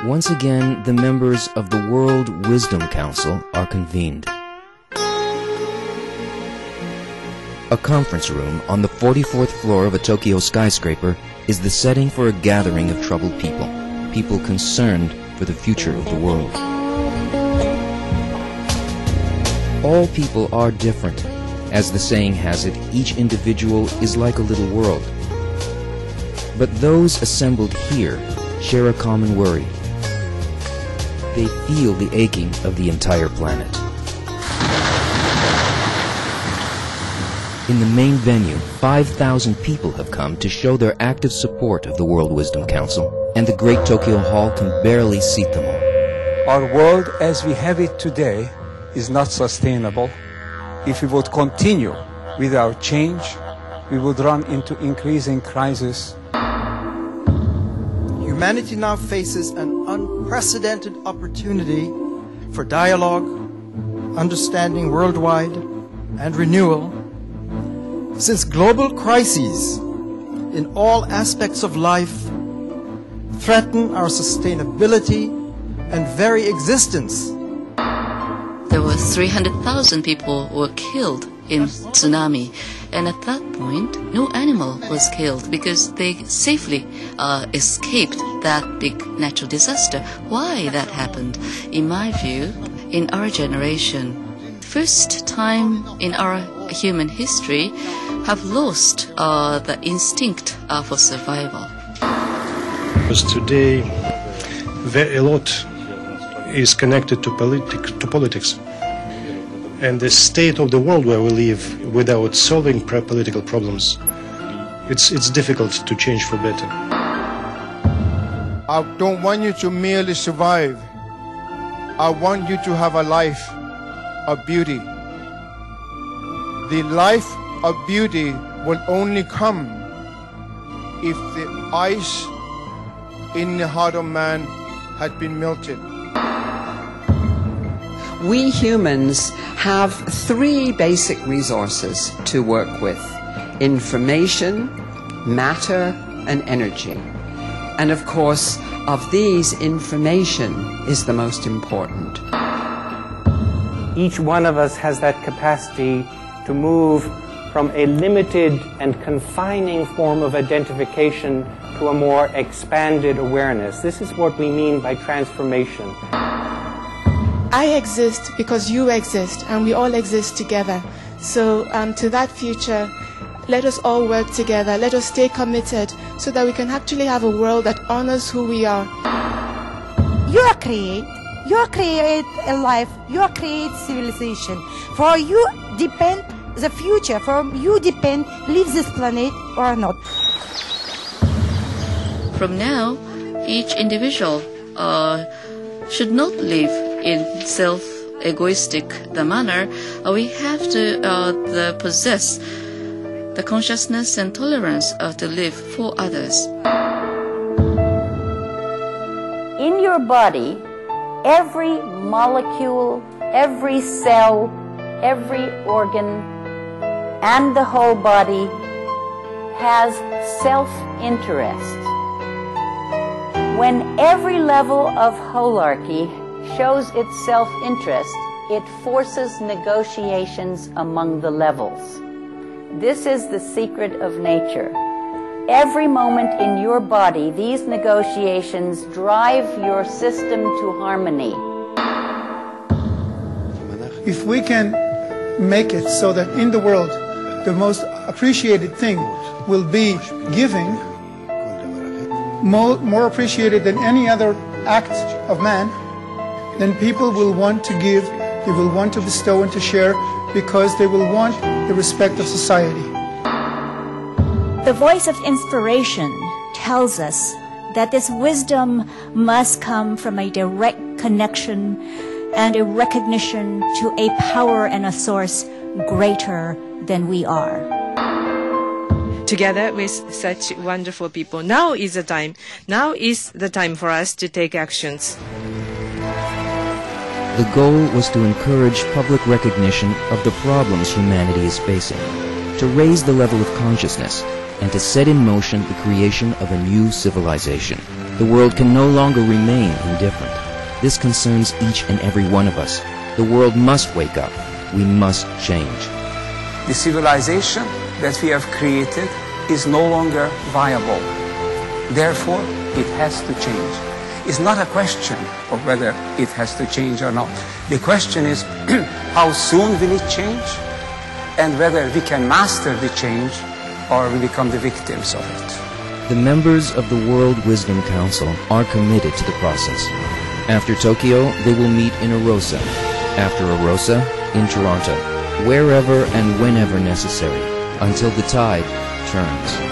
Once again, the members of the World Wisdom Council are convened. A conference room on the 44th floor of a Tokyo skyscraper is the setting for a gathering of troubled people, people concerned for the future of the world. All people are different. As the saying has it, each individual is like a little world. But those assembled here share a common worry. They feel the aching of the entire planet. In the main venue, 5,000 people have come to show their active support of the World Wisdom Council, and the Great Tokyo Hall can barely seat them all. Our world as we have it today is not sustainable. If we would continue without change, we would run into increasing crisis. Humanity now faces an unprecedented opportunity for dialogue, understanding worldwide, and renewal. Since global crises in all aspects of life threaten our sustainability and very existence. There were 300,000 people were killed in tsunami, and at that point no animal was killed because they safely escaped that big natural disaster. Why that happened? In my view, in our generation, first time in our human history, have lost the instinct for survival. Because today a lot is connected to politics. And the state of the world where we live, without solving political problems, it's difficult to change for better. I don't want you to merely survive. I want you to have a life of beauty. The life of beauty will only come if the ice in the heart of man had been melted. We humans have three basic resources to work with: information, matter, and energy. And of course, of these, information is the most important. Each one of us has that capacity to move from a limited and confining form of identification to a more expanded awareness. This is what we mean by transformation. I exist because you exist, and we all exist together. So to that future, let us all work together. Let us stay committed so that we can actually have a world that honors who we are. You create a life, you create civilization. For you depend the future, for you depend leave this planet or not. From now, each individual should not live in self-egoistic manner. We have to possess the consciousness and tolerance to live for others. In your body, every molecule, every cell, every organ, and the whole body has self-interest. When every level of holarchy shows its self-interest, it forces negotiations among the levels. This is the secret of nature. Every moment in your body, these negotiations drive your system to harmony. If we can make it so that in the world, the most appreciated thing will be giving, more appreciated than any other act of man, then people will want to give, they will want to bestow and to share, because they will want the respect of society. The voice of inspiration tells us that this wisdom must come from a direct connection and a recognition to a power and a source greater than we are. Together with such wonderful people, now is the time. Now is the time for us to take actions. The goal was to encourage public recognition of the problems humanity is facing, to raise the level of consciousness, and to set in motion the creation of a new civilization. The world can no longer remain indifferent. This concerns each and every one of us. The world must wake up. We must change. The civilization that we have created is no longer viable. Therefore, it has to change. It's not a question of whether it has to change or not. The question is how soon will it change, and whether we can master the change or we become the victims of it. The members of the World Wisdom Council are committed to the process. After Tokyo, they will meet in Arosa. After Arosa, in Toronto. Wherever and whenever necessary, until the tide turns.